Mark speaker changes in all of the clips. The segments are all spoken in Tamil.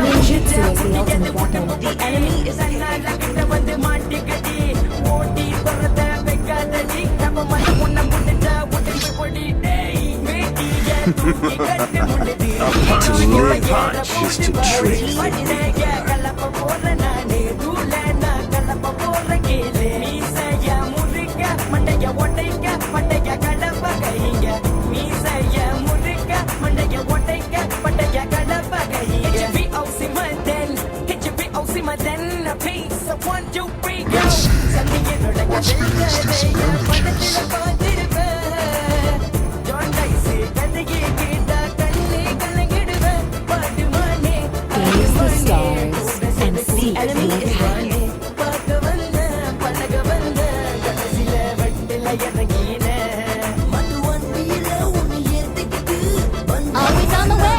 Speaker 1: Ninjutsu is the ultimate weapon.
Speaker 2: The enemy is
Speaker 3: A punch is to trick.
Speaker 1: Gaze the stars and see the path.
Speaker 4: Always on the way.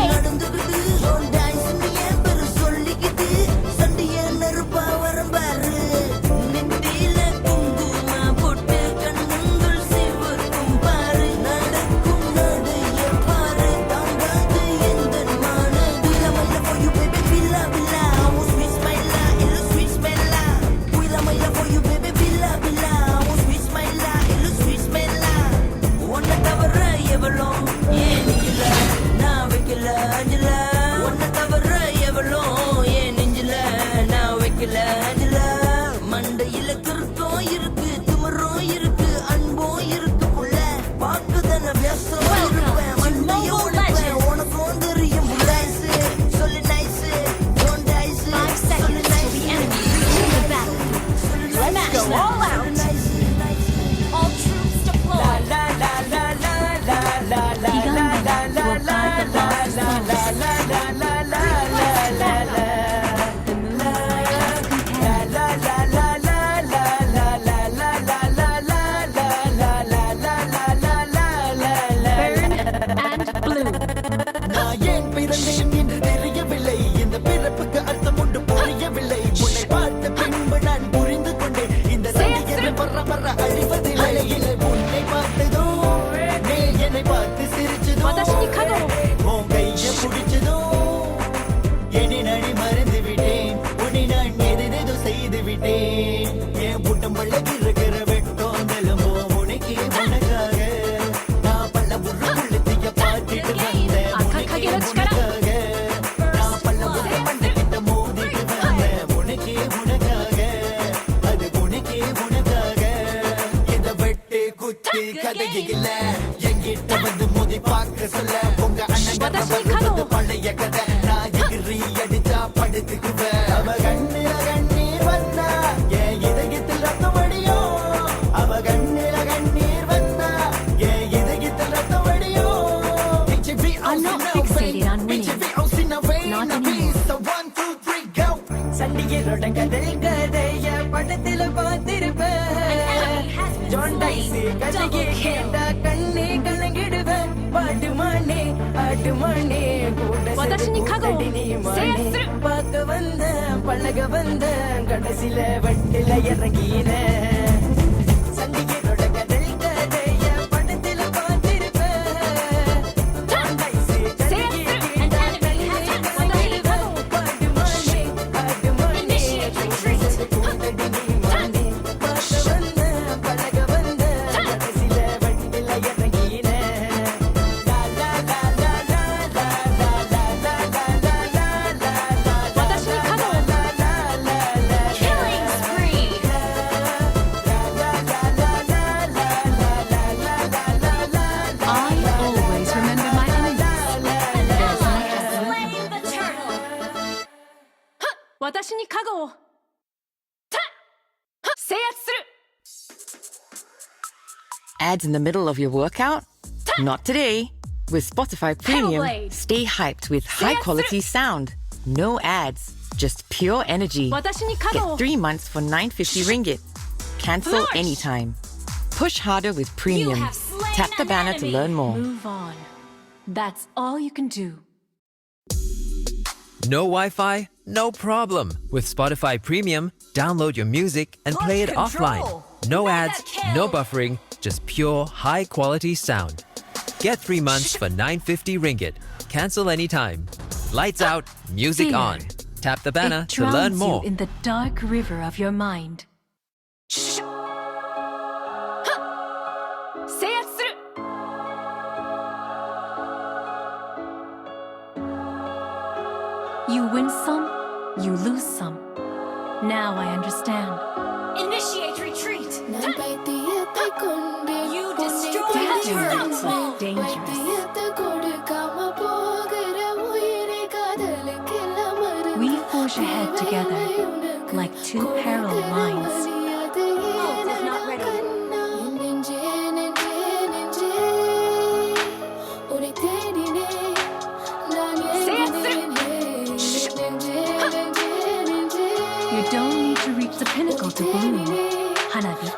Speaker 4: மண்டையில கிறுக்கம் இருக்கு திமிரும் இருக்கு அன்பும் இருக்கு புள்ள பாக்குதன வியசம் இருப்பேன் மண்டைய உடைப்பேன் உனக்கும் தெரியும் புள்ளாய்ஸ் சொல்லு நைஸ் டோன்ட் டைஸ் சொல்லு nice let's go all out all troops deployed la la la la la la la la la la la la எங்கிட்ட வந்து மோதி பார்க்க சொல்ல உங்க அண்ணன் பழைய கதை நான் எகிரி அடிச்சா படுத்துக்குவேன் அவ கண்ணீர் வந்தா என் இதயத்தில் ரத்தம் வடியும் அவ கண்ணீர் வந்தா என் இதயத்தில் ரத்தம் வடியும்
Speaker 1: I'm not fixated on winning, not anymore.
Speaker 2: So 1, 2, 3, go சண்டியரோட கதைய படத்துல பார்த்திருப்பேன் ஜான் டைஸ் கதையை கேட்டா கண்ணே கலங்கிடுவேன் பாடுமானே ஆடுமானே கூட பார்க்க வந்த பழக வந்த கடைசில வட்டில இறங்கின சண்டியரோட கதைய படத்துல பார்த்திருப்பேன் ஜான் டைஸ் கதையை கேட்டா கண்ணே கலங்கிடுவேன் பாடுமானே ஆடுமானே
Speaker 5: Ads in the middle of your workout? Not today. With Spotify Premium, stay hyped with high-quality sound. No ads, just pure energy. Get 3 months for 950 ringgit. Cancel anytime. Push harder with Premium. Tap the banner to learn more.
Speaker 1: Move on. That's all you can do.
Speaker 6: No Wi-Fi? No problem. With Spotify Premium, download your music and play it offline. No ads, no buffering, just pure high-quality sound. Get 3 months for 950 ringgit. Cancel anytime. Lights out, music
Speaker 1: Fear.
Speaker 6: on. Tap the banner
Speaker 1: It
Speaker 6: to learn
Speaker 1: drowns
Speaker 6: more.
Speaker 1: you in the dark river of your mind. You win some, you lose some. Now I understand.
Speaker 7: Initiate retreat.
Speaker 1: You
Speaker 7: destroy the
Speaker 1: Ignorance
Speaker 7: temple.
Speaker 1: is dangerous. We forge ahead together, like two parallel lines.
Speaker 7: Ult is not ready.
Speaker 1: You don't need to reach the pinnacle to bloom, Hanabi.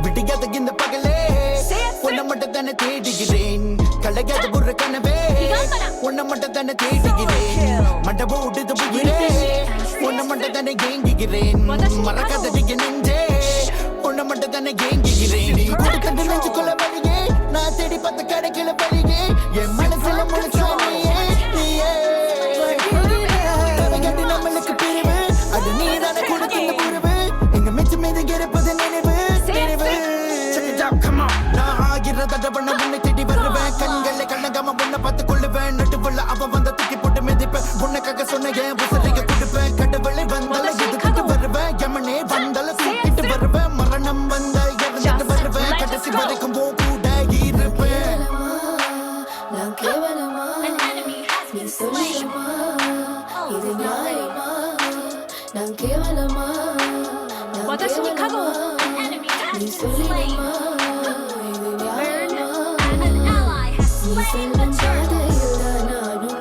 Speaker 4: விடியாத இந்த பகலே உன்னை மட்டும் தானே தேடுகிறேன் கலையாத ஒரு கனவே உன்னை மட்டும் தானே தேடுகிறேன் மண்டபம் விட்டுது புகிறே உன்னை மட்டும் தானே ஏங்குகிறேன் மறக்காத நெஞ்சே உன்னை மட்டும் தானே ஏங்குகிறேன் நீ கொடுத்தது நெஞ்சுக்குள்ள வழியே நான் தேடி பார்த்த கிடைக்கல வழியே என் மனசுல முழுசானியே நீயே கலைஞாடி நம்மளுக்கு பிரிவு அது நீ தானே கொடுத்த உறவு எங்க மிச்சம் மீது இருப்பது நினைவு நான் ஆகிறத பண்ண உன்னை தேடி வருவேன் கண்களை கண்ணகாம உன்னை பார்த்து கொள்ளுவேன் நடுவுள்ள அவ வந்த தூக்கி போட்டு மிதிப்பேன் உனக்காக சொன்ன என் புசரிக்க கொடுப்பேன் கடவுளை வந்தால எதுக்கிட்டு வருவேன் யமனே வந்தால தூக்கிட்டு வருவேன் மரணம் வந்த இறந்துட்டு வருவேன் கடைசி வரைக்கும் போ கூட இருப்பேன்
Speaker 7: An enemy has been slain. Ult is not ready. An enemy has been slain. An ally has slain the turtle.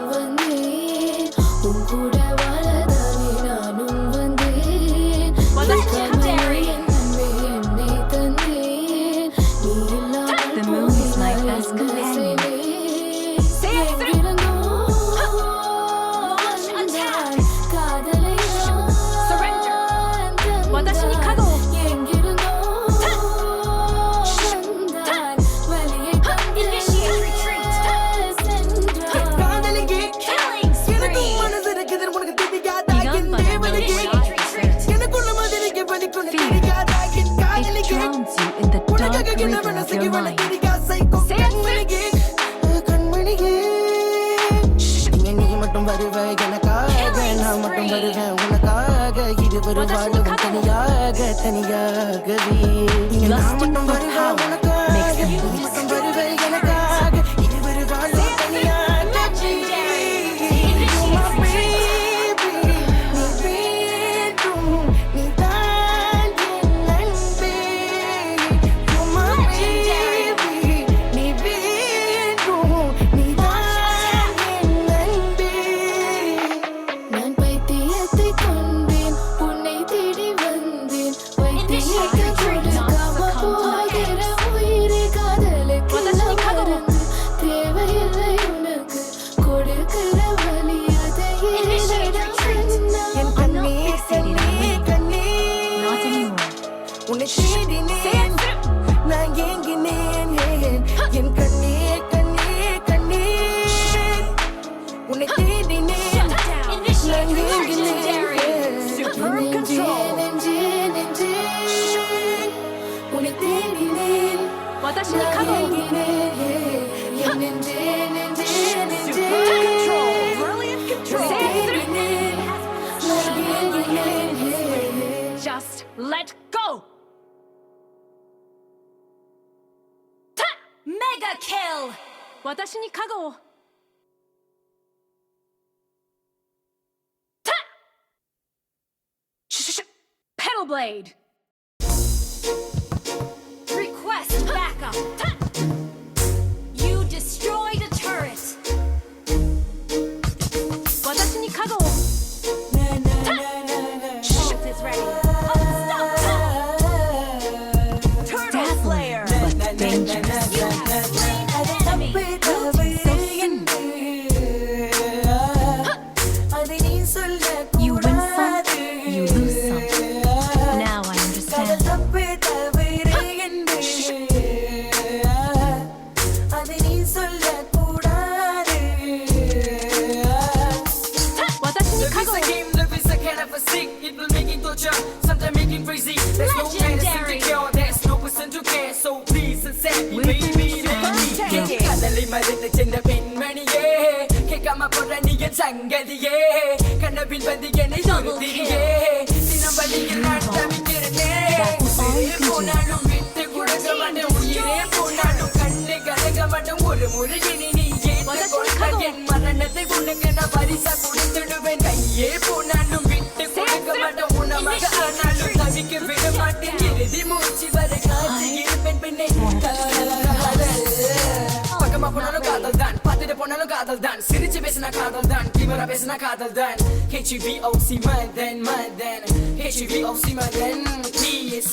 Speaker 1: The moon is my best companion.
Speaker 7: Launch attack. Surrender. Initiate retreat. Killing spree. Initiate retreat.
Speaker 1: It drowns you in the dark river of your mind.
Speaker 2: நீ மட்டும் வருவ எனக்காக நான் மட்டும் வருவேன் உனக்காக இருவரும் வாழும் தனியாக தனியாகவே நான் மட்டும் வருவ உனக்காக நீ மட்டும் வருவ எனக்காக இருவரும் வாழும் தனியாக உன்னை தேடினேன் நான் ஏங்கினேன் என் கண்ணே கண்ணே கண்ணே உன்னை தேடினேன் நான் ஏங்கினேன் நெஞ்சே நெஞ்சே நெஞ்சே உன்னை தேடினேன் நான் ஏங்கினேன் என் நெஞ்சே நெஞ்சே நெஞ்சே உன்னை தேடினேன் நான் ஏங்கினேன்
Speaker 7: Just let go. Mega kill.
Speaker 1: 私に加護を
Speaker 7: Pedal blade. Request backup. You destroyed a turret.
Speaker 1: 私に加護を
Speaker 7: Ult is ready. Unstoppable. Turtle Slayer.
Speaker 1: but dangerous.
Speaker 7: You have slain an enemy.
Speaker 1: You win some, you lose some. Now
Speaker 4: Sometimes making crazy. There's no medicine to cure. There's no person to care. So please accept me, baby. கடலை மருந்து சென்ற பெண்மணியே கேட்காம போற நீ என் சங்கதியே கனவில் வந்து என்னை துருத்திரியே தினம் வழியில் நான் தவிக்கிறேன் போனாலும் விட்டு கொடுக்க மாட்டேன் உயிரே போனாலும் கண்ணு கலங்க மாட்டேன் ஒரு முறை இனி நீ ஏற்றுக்கொண்ட என் மரணத்தை உனக்கு நான் பரிசா கொடுத்துடுவேன் கையே போனாலும் விட்டு கொடுக்க மாட்டேன் உணவாக ஆனாலும் தவிக்க விட மாட்டேன் இறுதி மூச்சு வர காட்சி இருப்பேன் பெண்ணை பக்கமா போனாலும் காதல் தான் பார்த்துட்டு போனாலும் காதல் தான் சிரிச்சு பேசினா காதல் தான் திமிரா பேசினா காதல் தான் HUVOC Madan HUVOC Madan please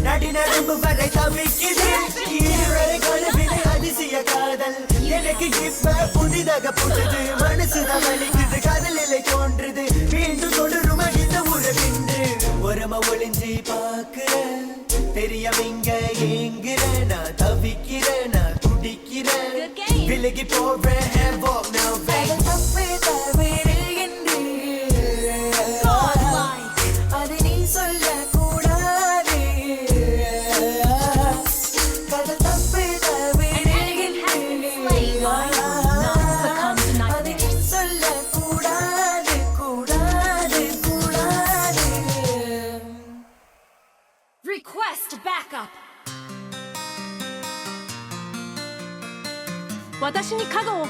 Speaker 4: நடினரம்பு வரை தவிக்குது இருவரை கலவினை அதிசய காதல் எனக்கு இப்ப புதிதாக புட்டது மனசுதான் வலிக்குது காதல் இல்லை தோன்றுது மீண்டும் தொடருமா இந்த உறவின்று உரம ஒளிஞ்சி பாக்குறேன் தெரியவிங்க ஏங்குற நான் தவிக்கிற நான் துடிக்கிறேன் விலகி போறேன் அதை நீ சொல்ல
Speaker 1: Request backup. 私に加護を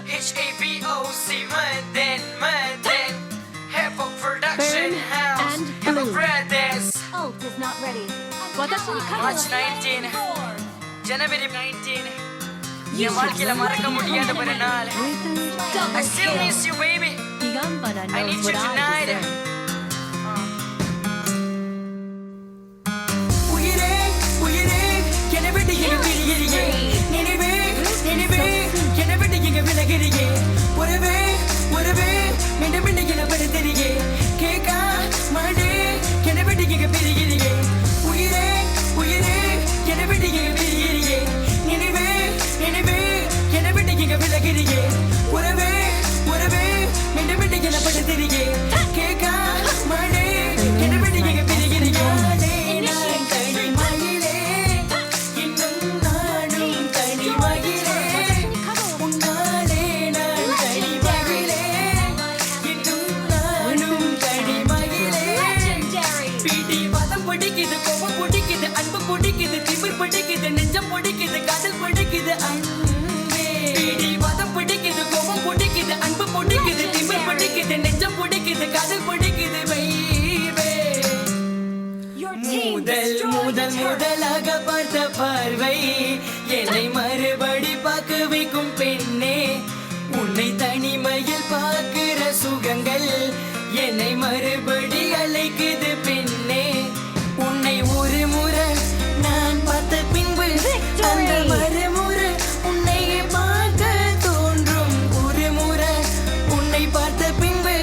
Speaker 4: HAVOC Manden Havoc Production
Speaker 1: Burn
Speaker 4: House
Speaker 1: and
Speaker 4: Havoc
Speaker 1: bloom.
Speaker 4: Brothers
Speaker 1: Ult is not ready. 私に加護を
Speaker 4: March 19 January 19 என் வாழ்க்கையில மறக்க முடியாத ஒரு நாள் I still miss you baby I need you tonight உயிரே உயிரே என்னை விட்டு எங்க பிரிகிறியே நினைவே நினைவே என்னை விட்டு எங்க விலகிறியே உறவே உறவே மீண்டும் மீண்டும் என்ன படுத்துறியே கேட்கா மாடே என்னை விட்டு எங்க பிரிகிறியே உயிரே உயிரே என்னை விட்டு எங்க பிரிகிறியே நினைவே நினைவே என்னை விட்டு எங்க விலகிறியே உறவே உறவே மீண்டும் மீண்டும் என்ன படுத்துறியே கேட்கா மாடே என்னை விட்டு எங்க பிரிகிறியே அன்பு பிடிக்குது திமிர் பிடிக்குது நெஞ்சம் பிடிக்குது காதல் பிடிக்குது அன்பே மதம் பிடிக்குது கோபம் பிடிக்குது அன்பு பிடிக்குது திமிர் பிடிக்குது நெஞ்சம் பிடிக்குது காதல் பிடிக்குது வைவே முதலாக பார்த்த பார்வை என்னை மறுபடி பார்க்க வைக்கும் பெண்ணே உன்னை தனிமையில் பார்க்கிற சுகங்கள் என்னை மறுபடி அழைக்குது பெண்ணே உன்னை ஒரு முறை நான் பார்த்த பின்பு அந்த மறுமுறை உன்னையே பார்க்க தோன்றும் ஒரு முறை உன்னை பார்த்த பின்பு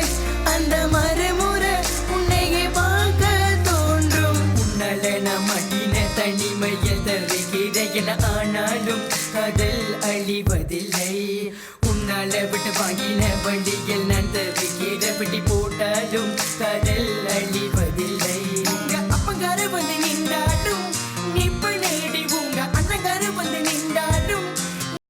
Speaker 4: அந்த மறுமுறை உன்னையே பார்க்க தோன்றும் உன்னால நான் மட்டின தனிமையில் தவிக்கிறேன் ஆனாலும் காதல் அழிவதில்லை உன்னால விட்டு வாங்கின வண்டியில் நான் தவிக்கிற விட்டு போ